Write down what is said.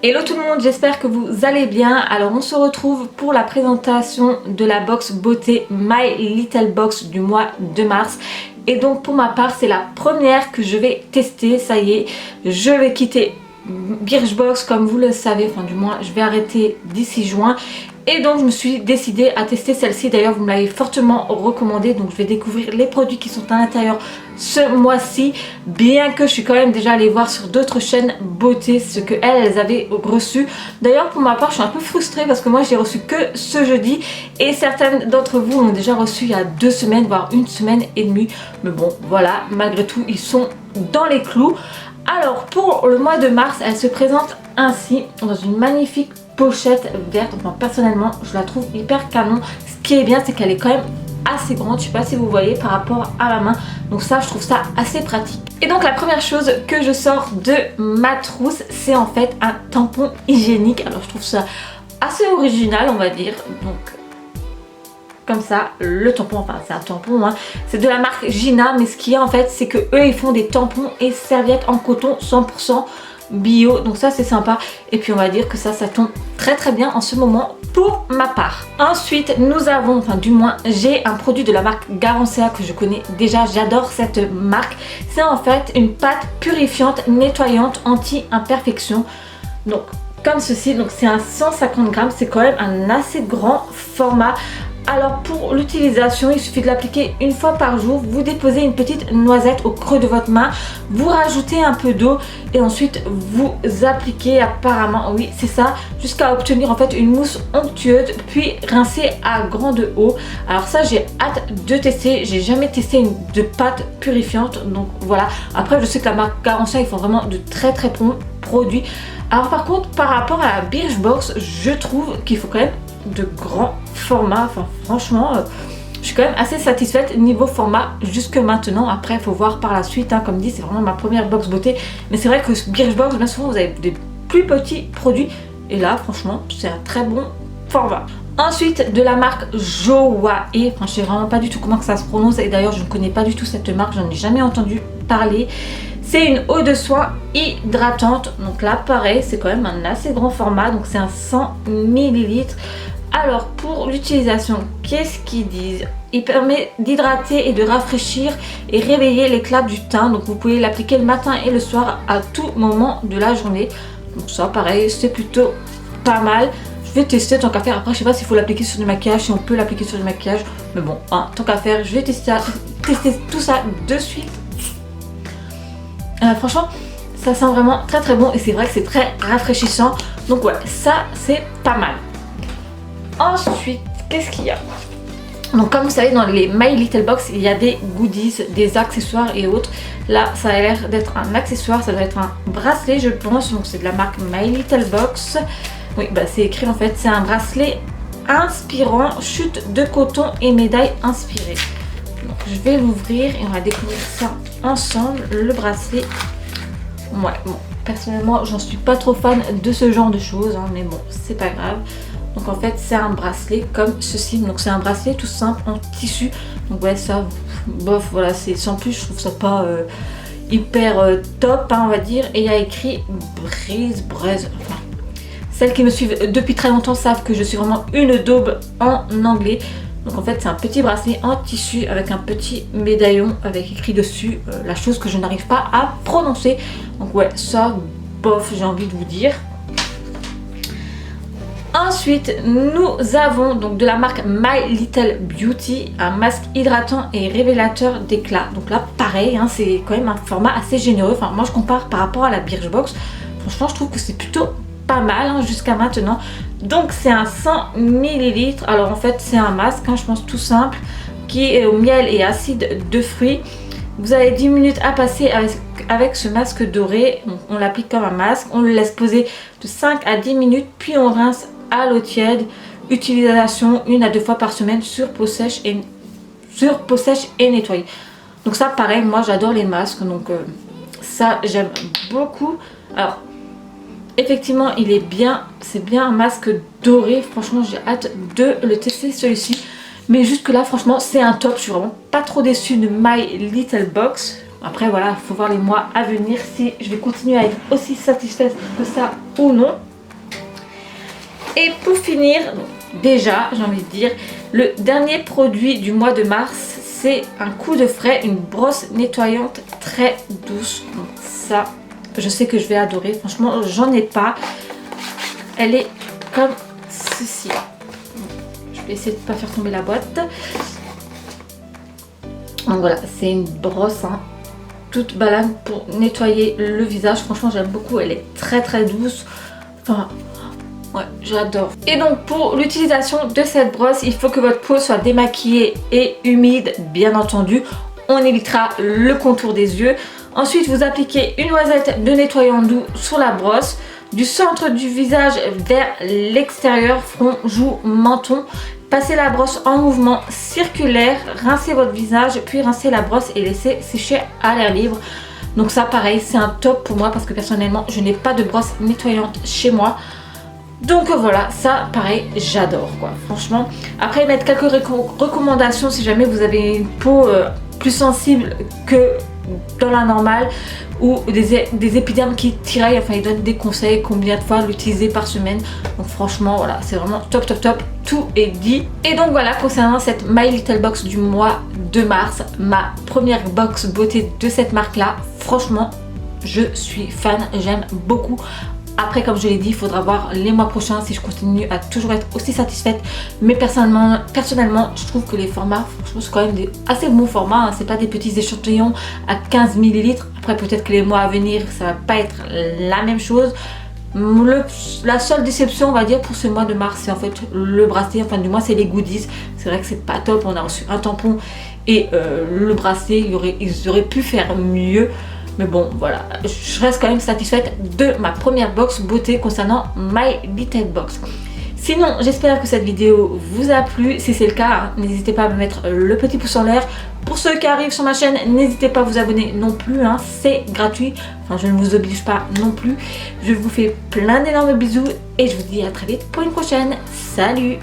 Hello tout le monde, j'espère que vous allez bien. Alors on se retrouve pour la présentation de la box beauté My Little Box du mois de mars. Et donc pour ma part c'est la première que je vais tester, ça y est, je vais quitter Birchbox comme vous le savez, enfin du moins je vais arrêter d'ici juin. Et donc je me suis décidée à tester celle-ci, d'ailleurs vous me l'avez fortement recommandé, donc je vais découvrir les produits qui sont à l'intérieur ce mois-ci, bien que je suis quand même déjà allée voir sur d'autres chaînes beauté ce que elles avaient reçu. D'ailleurs pour ma part je suis un peu frustrée parce que moi j'ai reçu que ce jeudi et certaines d'entre vous l'ont déjà reçu il y a 2 semaines voire 1 semaine et demie, mais bon voilà, malgré tout ils sont dans les clous. Alors pour le mois de mars elle se présente ainsi dans une magnifique pochette verte. Enfin personnellement je la trouve hyper canon. Ce qui est bien c'est qu'elle est quand même assez grande, je sais pas si vous voyez par rapport à ma main, donc ça je trouve ça assez pratique. Et donc la première chose que je sors de ma trousse c'est en fait un tampon hygiénique. Alors je trouve ça assez original on va dire, donc comme ça le tampon, enfin c'est un tampon hein. C'est de la marque Gina, mais ce qu'il y a en fait c'est que eux ils font des tampons et serviettes en coton 100% bio, donc ça c'est sympa. Et puis on va dire que ça tombe très bien en ce moment pour ma part. Ensuite nous avons, enfin du moins j'ai un produit de la marque Garancea que je connais déjà, j'adore cette marque. C'est en fait une pâte purifiante nettoyante anti-imperfection, donc comme ceci. Donc c'est un 150 grammes, c'est quand même un assez grand format. Alors pour l'utilisation, il suffit de l'appliquer une fois par jour. Vous déposez une petite noisette au creux de votre main, vous rajoutez un peu d'eau et ensuite vous appliquez apparemment, oui c'est ça, jusqu'à obtenir en fait une mousse onctueuse, puis rincer à grande eau. Alors ça j'ai hâte de tester, j'ai jamais testé de pâte purifiante, donc voilà. Après je sais que la marque Garancea ils font vraiment de très bons produits. Alors par contre par rapport à la Birchbox, je trouve qu'il faut quand même de grands formats. Enfin franchement je suis quand même assez satisfaite niveau format jusque maintenant. Après il faut voir par la suite hein. Comme dit c'est vraiment ma première box beauté, mais c'est vrai que Birchbox bien souvent vous avez des plus petits produits et là franchement c'est un très bon format. Ensuite de la marque Joa, et enfin, je sais vraiment pas du tout comment que ça se prononce, et d'ailleurs je ne connais pas du tout cette marque, j'en ai jamais entendu parler. C'est une eau de soin hydratante, donc là pareil c'est quand même un assez grand format, donc c'est un 100 ml. Alors pour l'utilisation, qu'est-ce qu'ils disent? Il permet d'hydrater et de rafraîchir et réveiller l'éclat du teint, donc vous pouvez l'appliquer le matin et le soir à tout moment de la journée. Donc ça pareil c'est plutôt pas mal. Je vais tester tant qu'à faire. Après je sais pas s'il faut l'appliquer sur du maquillage, si on peut l'appliquer sur du maquillage, mais bon hein, tant qu'à faire je vais tester tout ça de suite. Franchement ça sent vraiment très bon et c'est vrai que c'est très rafraîchissant, donc ouais ça c'est pas mal. Ensuite qu'est-ce qu'il y a? Donc comme vous savez dans les My Little Box il y a des goodies, des accessoires et autres. Là ça a l'air d'être un accessoire, ça doit être un bracelet je pense, donc c'est de la marque My Little Box. Oui bah c'est écrit en fait, c'est un bracelet inspirant, chute de coton et médaille inspirée. Donc je vais l'ouvrir et on va découvrir ça ensemble, le bracelet. Ouais bon personnellement j'en suis pas trop fan de ce genre de choses hein, mais bon c'est pas grave. Donc en fait c'est un bracelet comme ceci, donc c'est un bracelet tout simple en tissu, donc ouais ça bof voilà, c'est sans plus, je trouve ça pas hyper top hein, on va dire. Et il y a écrit braise, enfin celles qui me suivent depuis très longtemps savent que je suis vraiment une daube en anglais. Donc en fait c'est un petit bracelet en tissu avec un petit médaillon avec écrit dessus la chose que je n'arrive pas à prononcer, donc ouais ça bof j'ai envie de vous dire. Ensuite nous avons donc de la marque My Little Beauty un masque hydratant et révélateur d'éclat. Donc là pareil hein, c'est quand même un format assez généreux. Enfin moi je compare par rapport à la Birchbox, franchement je trouve que c'est plutôt pas mal hein, jusqu'à maintenant. Donc c'est un 100 ml. Alors en fait c'est un masque hein, je pense tout simple qui est au miel et acide de fruits. Vous avez 10 minutes à passer avec ce masque doré. Donc on l'applique comme un masque, on le laisse poser de 5 à 10 minutes puis on rince à l'eau tiède. Utilisation 1 à 2 fois par semaine sur peau sèche et nettoyée. Donc ça pareil moi j'adore les masques, donc ça j'aime beaucoup. Alors effectivement il est bien, c'est bien un masque doré, franchement j'ai hâte de le tester celui-ci. Mais jusque là franchement c'est un top, je suis vraiment pas trop déçue de My Little Box. Après voilà, il faut voir les mois à venir si je vais continuer à être aussi satisfaite que ça ou non. Et pour finir, déjà j'ai envie de dire, le dernier produit du mois de mars, c'est un coup de frais, une brosse nettoyante très douce. Donc ça, je sais que je vais adorer. Franchement, j'en ai pas. Elle est comme ceci. Je vais essayer de ne pas faire tomber la boîte. Donc voilà, c'est une brosse toute banane pour nettoyer le visage. Franchement, j'aime beaucoup. Elle est très douce. Enfin, ouais, j'adore. Et donc pour l'utilisation de cette brosse, il faut que votre peau soit démaquillée et humide, bien entendu. On évitera le contour des yeux. Ensuite, vous appliquez une noisette de nettoyant doux sur la brosse. Du centre du visage vers l'extérieur, front, joues, menton. Passez la brosse en mouvement circulaire, rincez votre visage, puis rincez la brosse et laissez sécher à l'air libre. Donc ça pareil, c'est un top pour moi parce que personnellement, je n'ai pas de brosse nettoyante chez moi. Donc voilà, ça pareil, j'adore quoi, franchement. Après, mettre quelques recommandations si jamais vous avez une peau plus sensible que dans la normale ou des épidermes qui tiraillent. Enfin, ils donnent des conseils combien de fois l'utiliser par semaine. Donc franchement, voilà, c'est vraiment top. Tout est dit. Et donc voilà, concernant cette My Little Box du mois de mars, ma première box beauté de cette marque là, franchement, je suis fan, j'aime beaucoup. Après, comme je l'ai dit, il faudra voir les mois prochains si je continue à toujours être aussi satisfaite. Mais personnellement, je trouve que les formats, franchement, c'est quand même assez bons formats. C'est pas des petits échantillons à 15 ml. Après, peut-être que les mois à venir, ça va pas être la même chose. La seule déception, on va dire, pour ce mois de mars, c'est en fait le bracelet. Enfin, du moins, c'est les goodies. C'est vrai que c'est pas top. On a reçu un tampon et le bracelet. Ils auraient pu faire mieux. Mais bon, voilà, je reste quand même satisfaite de ma première box beauté concernant My Little Box. Sinon, j'espère que cette vidéo vous a plu. Si c'est le cas, n'hésitez pas à me mettre le petit pouce en l'air. Pour ceux qui arrivent sur ma chaîne, n'hésitez pas à vous abonner non plus. C'est gratuit. Enfin, je ne vous oblige pas non plus. Je vous fais plein d'énormes bisous et je vous dis à très vite pour une prochaine. Salut!